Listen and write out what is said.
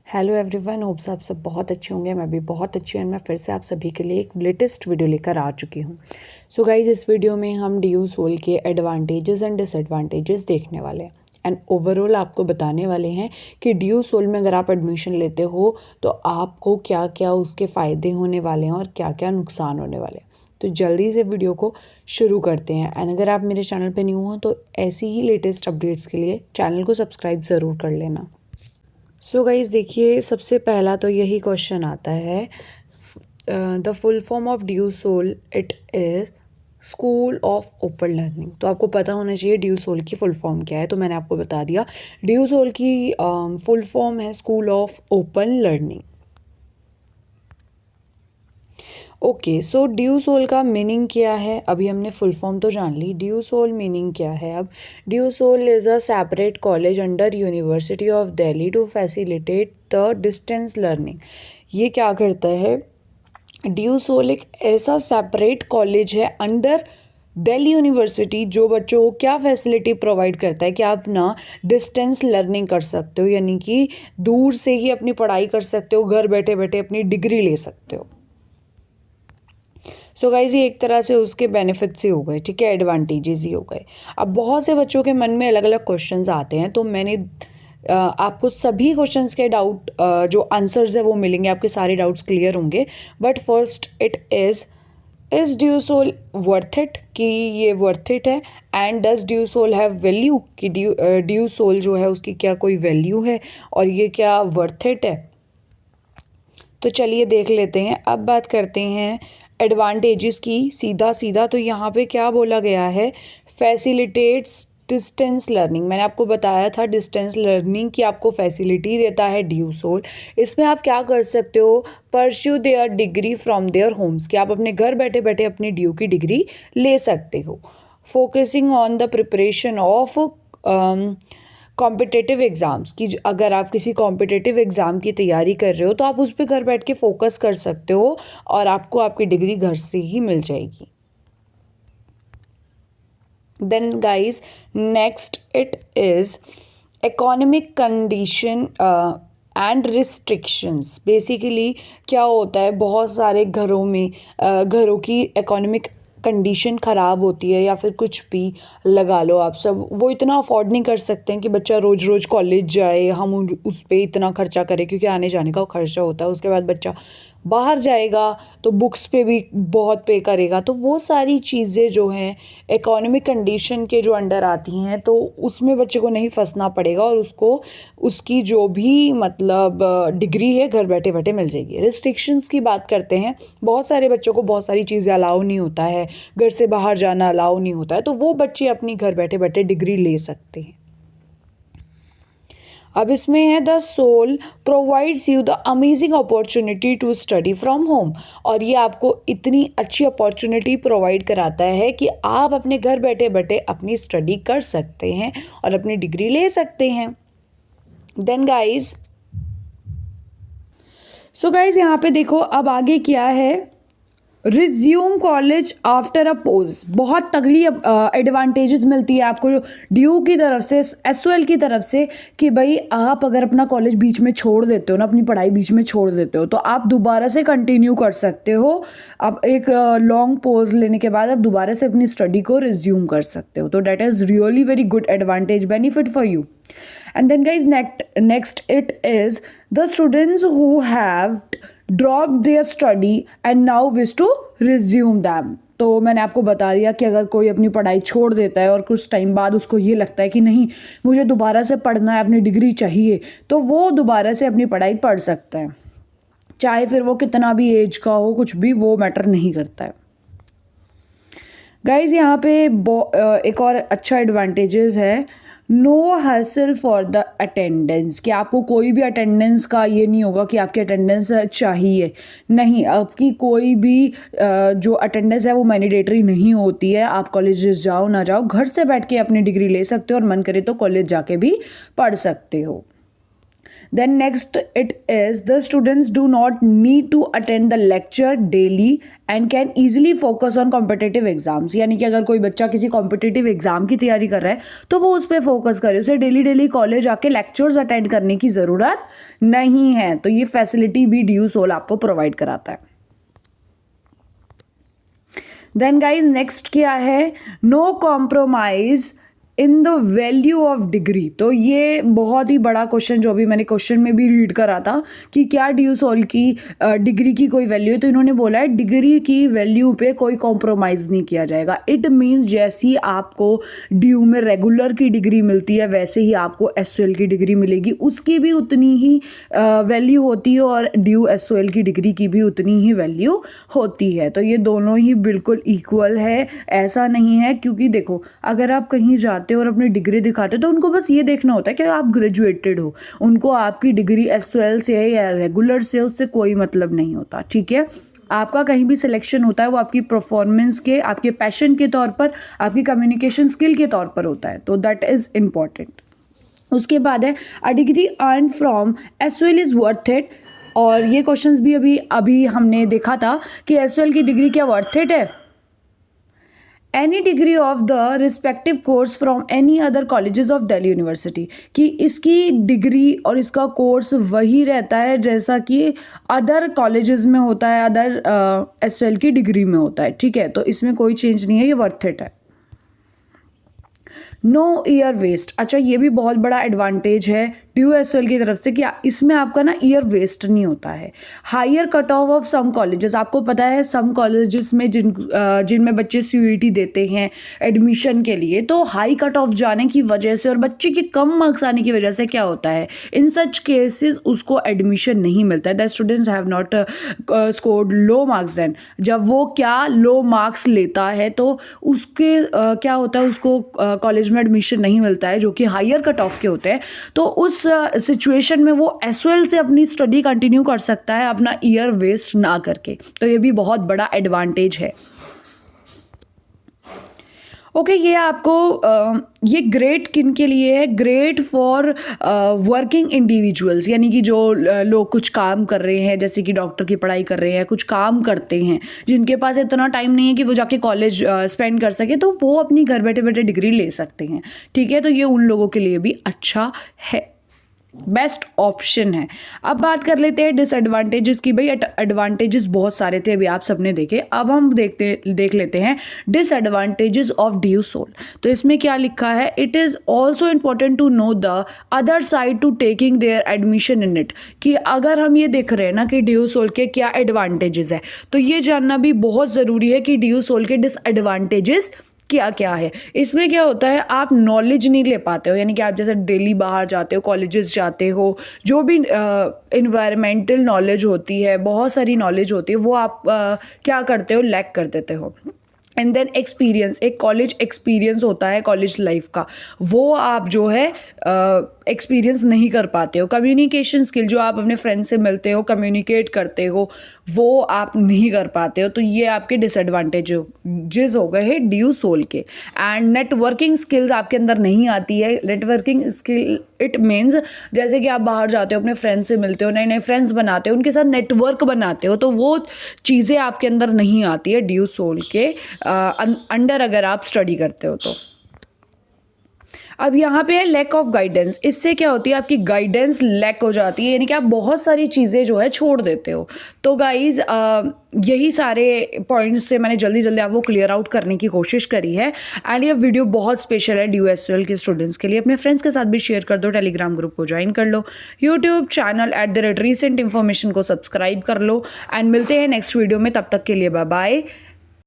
Hello everyone, hopes आप सब बहुत अच्छे होंगे। मैं भी बहुत अच्छी हूँ। मैं फिर से आप सभी के लिए एक लेटेस्ट वीडियो लेकर आ चुकी हूँ। सो गाइज, इस वीडियो में हम डी सोल के एडवांटेजेस एंड डिसएडवांटेजेस देखने वाले हैं एंड ओवरऑल आपको बताने वाले हैं कि डी सोल में अगर आप एडमिशन लेते हो तो आपको क्या क्या उसके फ़ायदे होने वाले हैं और क्या क्या नुकसान होने वाले हैं। तो जल्दी से वीडियो को शुरू करते हैं एंड अगर आप मेरे चैनल पर न्यू हो तो ऐसी ही लेटेस्ट अपडेट्स के लिए चैनल को सब्सक्राइब ज़रूर कर लेना। सो गाइज़, देखिए, सबसे पहला तो यही क्वेश्चन आता है, the full form of DU SOL it is school of open learning. तो आपको पता होना चाहिए ड्यू सोल की फुल फॉर्म क्या है, तो मैंने आपको बता दिया। ड्यू सोल की फुल फॉर्म है school of open learning. Okay, so DU SOL का मीनिंग क्या है? अभी हमने फुल फॉर्म तो जान ली, ड्यू सोल मीनिंग क्या है। अब DU SOL is a separate college under university of Delhi to facilitate the distance learning. ये क्या करता है? ड्यू सोल एक ऐसा सेपरेट कॉलेज है अंडर दिल्ली यूनिवर्सिटी जो बच्चों को क्या फैसिलिटी प्रोवाइड करता है कि आप ना डिस्टेंस लर्निंग कर सकते हो, यानी कि दूर से ही अपनी पढ़ाई कर सकते हो, घर बैठे बैठे अपनी डिग्री ले सकते हो। सो गाइज, ये एक तरह से उसके बेनिफिट्स ही हो गए, ठीक है, एडवांटेजेस ही हो गए। अब बहुत से बच्चों के मन में अलग अलग क्वेश्चंस आते हैं, तो मैंने आपको सभी क्वेश्चंस के डाउट जो आंसर्स है वो मिलेंगे, आपके सारे डाउट्स क्लियर होंगे। But first it is DU SOL worth it, कि ये वर्थ इट है। And does DU SOL have value, कि ड्यू सोल जो है उसकी क्या कोई वैल्यू है और ये क्या वर्थ इट है। तो चलिए देख लेते हैं। अब बात करते हैं एडवांटेजेस की सीधा सीधा। तो यहाँ पे क्या बोला गया है? Facilitates distance learning. मैंने आपको बताया था डिस्टेंस लर्निंग की आपको फैसिलिटी देता है ड्यू सोल। इसमें आप क्या कर सकते हो? Pursue there degree from their homes, कि आप अपने घर बैठे बैठे अपनी ड्यू की डिग्री ले सकते हो। Focusing on the preparation of competitive exams, की अगर आप किसी कॉम्पिटिटिव एग्ज़ाम की तैयारी कर रहे हो तो आप उस पर घर बैठ के फोकस कर सकते हो और आपको आपकी डिग्री घर से ही मिल जाएगी। Then guys, next it is economic condition and restrictions. Basically क्या होता है, बहुत सारे घरों में घरों की इकोनॉमिक कंडीशन ख़राब होती है या फिर कुछ भी लगा लो आप सब, वो इतना अफोर्ड नहीं कर सकते हैं कि बच्चा रोज़ रोज़ कॉलेज जाए, हम उस पर इतना खर्चा करें, क्योंकि आने जाने का खर्चा होता है। उसके बाद बच्चा बाहर जाएगा तो बुक्स पे भी बहुत पे करेगा। तो वो सारी चीज़ें जो हैं इकोनॉमिक कंडीशन के जो अंडर आती हैं, तो उसमें बच्चे को नहीं फंसना पड़ेगा और उसको उसकी जो भी मतलब डिग्री है घर बैठे बैठे मिल जाएगी। रिस्ट्रिक्शंस की बात करते हैं, बहुत सारे बच्चों को बहुत सारी चीज़ें अलाउ नहीं होता है, घर से बाहर जाना अलाउ नहीं होता है, तो वो बच्चे अपनी घर बैठे बैठे डिग्री ले सकते हैं। अब इसमें है the SOL provides you the amazing opportunity to study from home. और ये आपको इतनी अच्छी अपॉर्चुनिटी प्रोवाइड कराता है कि आप अपने घर बैठे बैठे अपनी स्टडी कर सकते हैं और अपनी डिग्री ले सकते हैं। देन गाइज, सो गाइज, यहाँ पे देखो अब आगे क्या है। Resume college after a pose. बहुत तगड़ी एडवांटेजेस मिलती है आपको ड्यू की तरफ से, एसओएल की तरफ से, कि भाई आप अगर अपना कॉलेज बीच में छोड़ देते हो ना, अपनी पढ़ाई बीच में छोड़ देते हो, तो आप दोबारा से कंटिन्यू कर सकते हो। आप एक लॉन्ग पोज लेने के बाद आप दोबारा से अपनी स्टडी को रिज्यूम कर सकते हो। तो that is really very good advantage, benefit for you. And then guys, next it is the students who have dropped their study and now wish to resume them। तो मैंने आपको बता दिया कि अगर कोई अपनी पढ़ाई छोड़ देता है और कुछ टाइम बाद उसको ये लगता है कि नहीं मुझे दोबारा से पढ़ना है, अपनी डिग्री चाहिए, तो वो दोबारा से अपनी पढ़ाई पढ़ सकता है, चाहे फिर वो कितना भी एज का हो, कुछ भी वो मैटर नहीं करता है। गाइज, यहाँ पे एक और अच्छा एडवांटेजेस है, no hassle for the attendance, कि आपको कोई भी अटेंडेंस का ये नहीं होगा कि आपकी अटेंडेंस चाहिए, नहीं, आपकी कोई भी जो अटेंडेंस है वो मैंडेटरी नहीं होती है। आप कॉलेज जाओ ना जाओ, घर से बैठ के अपनी डिग्री ले सकते हो और मन करे तो कॉलेज जाके भी पढ़ सकते हो। Then next it is the students do not need to attend the lecture daily and can easily focus on competitive exams. यानी कि अगर कोई बच्चा किसी कॉम्पिटिटिव एग्जाम की तैयारी कर रहा है तो वो उस पर फोकस करे, उसे डेली डेली कॉलेज आके लेक्चर्स अटेंड करने की ज़रूरत नहीं है. तो ये फैसिलिटी भी ड्यू सोल आपको प्रोवाइड कराता है. देन गाइज नेक्स्ट क्या है, no compromise in the value of degree. तो ये बहुत ही बड़ा क्वेश्चन जो अभी मैंने क्वेश्चन में भी रीड करा था कि क्या ड्यू सोल की डिग्री की कोई वैल्यू है. तो इन्होंने बोला है डिग्री की वैल्यू पे कोई कॉम्प्रोमाइज़ नहीं किया जाएगा. इट मीन्स जैसी आपको ड्यू में रेगुलर की डिग्री मिलती है वैसे ही आपको एसओएल की डिग्री मिलेगी, उसकी भी उतनी ही वैल्यू होती है और ड्यू एसओएल की डिग्री की भी उतनी ही वैल्यू होती है. तो ये दोनों ही बिल्कुल इक्वल है, ऐसा नहीं है. क्योंकि देखो अगर आप कहीं जाते और अपनी डिग्री दिखाते तो उनको बस ये देखना होता है कि आप ग्रेजुएटेड हो, उनको आपकी डिग्री एसओएल से है या रेगुलर से, उससे कोई मतलब नहीं होता. ठीक है, आपका कहीं भी सिलेक्शन होता है वो आपकी परफॉर्मेंस के, आपके पैशन के तौर पर, आपकी कम्युनिकेशन स्किल के तौर पर होता है. तो दैट इज़ इम्पॉर्टेंट. उसके बाद है a degree earn from SOL is worth it. और ये क्वेश्चंस भी अभी हमने देखा था कि एसओएल की डिग्री क्या वर्थ इट है. Any degree of the respective course from any other colleges of Delhi university, कि इसकी डिग्री और इसका कोर्स वही रहता है जैसा कि अदर कॉलेजेस में होता है, अदर एसओएल की डिग्री में होता है. ठीक है, तो इसमें कोई चेंज नहीं है, ये वर्थ इट है. No year waste. अच्छा, ये भी बहुत बड़ा एडवांटेज है ड्यू एसओएल की तरफ से कि इसमें आपका ना ईयर वेस्ट नहीं होता है. Higher cut off of some colleges, आपको पता है सम कॉलेजेस में जिनमें बच्चे सीयूईटी देते हैं एडमिशन के लिए, तो हाई कट ऑफ जाने की वजह से और बच्चे के कम मार्क्स आने की वजह से क्या होता है, इन सच केसेस उसको एडमिशन नहीं मिलता है. The students have not scored low marks. Then जब वो क्या लो मार्क्स लेता है तो उसके क्या होता है, उसको कॉलेज में एडमिशन नहीं मिलता है जो कि हायर कट ऑफ के होते हैं. तो उस सिचुएशन में वो एसओएल से अपनी स्टडी कंटिन्यू कर सकता है अपना ईयर वेस्ट ना करके. तो ये भी बहुत बड़ा एडवांटेज है. ओके, ये आपको ये ग्रेट किन के लिए है, ग्रेट फॉर वर्किंग इंडिविजुअल्स, यानी कि जो लोग कुछ काम कर रहे हैं, जैसे कि डॉक्टर की पढ़ाई कर रहे हैं, कुछ काम करते हैं, जिनके पास इतना टाइम नहीं है कि वो जाके कॉलेज स्पेंड कर सके, तो वो अपनी घर बैठे बैठे डिग्री ले सकते हैं. ठीक है, तो ये उन लोगों के लिए भी अच्छा है, बेस्ट ऑप्शन है. अब बात कर लेते हैं डिसएडवांटेजेस की. भाई एडवांटेजेस बहुत सारे थे, अभी आप सबने देखे. अब हम देख लेते हैं डिसएडवांटेजेस ऑफ ड्यू सोल. तो इसमें क्या लिखा है, it is also important to know the other side to taking their admission in it. कि अगर हम ये देख रहे हैं ना कि ड्यू सोल के क्या एडवांटेजेस है, तो ये जानना भी बहुत ज़रूरी है कि ड्यू सोल के डिसएडवांटेजेस क्या क्या है. इसमें क्या होता है, आप नॉलेज नहीं ले पाते हो, यानी कि आप जैसे डेली बाहर जाते हो, कॉलेजेस जाते हो, जो भी इन्वायरमेंटल नॉलेज होती है, बहुत सारी नॉलेज होती है, वो आप क्या करते हो, लैक कर देते हो. एंड देन एक्सपीरियंस, एक कॉलेज एक्सपीरियंस होता है कॉलेज लाइफ का, वो आप जो है एक्सपीरियंस नहीं कर पाते हो. कम्युनिकेशन स्किल, जो आप अपने फ्रेंड से मिलते हो, कम्युनिकेट करते हो, वो आप नहीं कर पाते हो. तो ये आपके डिसएडवांटेजेस हो गए हैं ड्यू सोल के. एंड नेटवर्किंग स्किल्स आपके अंदर नहीं आती है. नेटवर्किंग स्किल इट मीन्स जैसे कि आप बाहर जाते हो, अपने फ्रेंड से मिलते हो, नए नए फ्रेंड्स बनाते हो, उनके साथ नेटवर्क बनाते हो, तो वो चीज़ें आपके अंदर नहीं आती है ड्यू सोल के अंडर अगर आप स्टडी करते हो तो. अब यहाँ पे है लैक ऑफ गाइडेंस. इससे क्या होती है, आपकी गाइडेंस लैक हो जाती है, यानी कि आप बहुत सारी चीज़ें जो है छोड़ देते हो. तो गाइज यही सारे पॉइंट्स से मैंने जल्दी जल्दी आपको क्लियर आउट करने की कोशिश करी है. एंड ये वीडियो बहुत स्पेशल है ड्यू एसओएल के स्टूडेंट्स के लिए. अपने फ्रेंड्स के साथ भी शेयर कर दो, टेलीग्राम ग्रुप को ज्वाइन कर लो, यूट्यूब चैनल @recent information को सब्सक्राइब कर लो. एंड मिलते हैं नेक्स्ट वीडियो में, तब तक के लिए बाय बाय.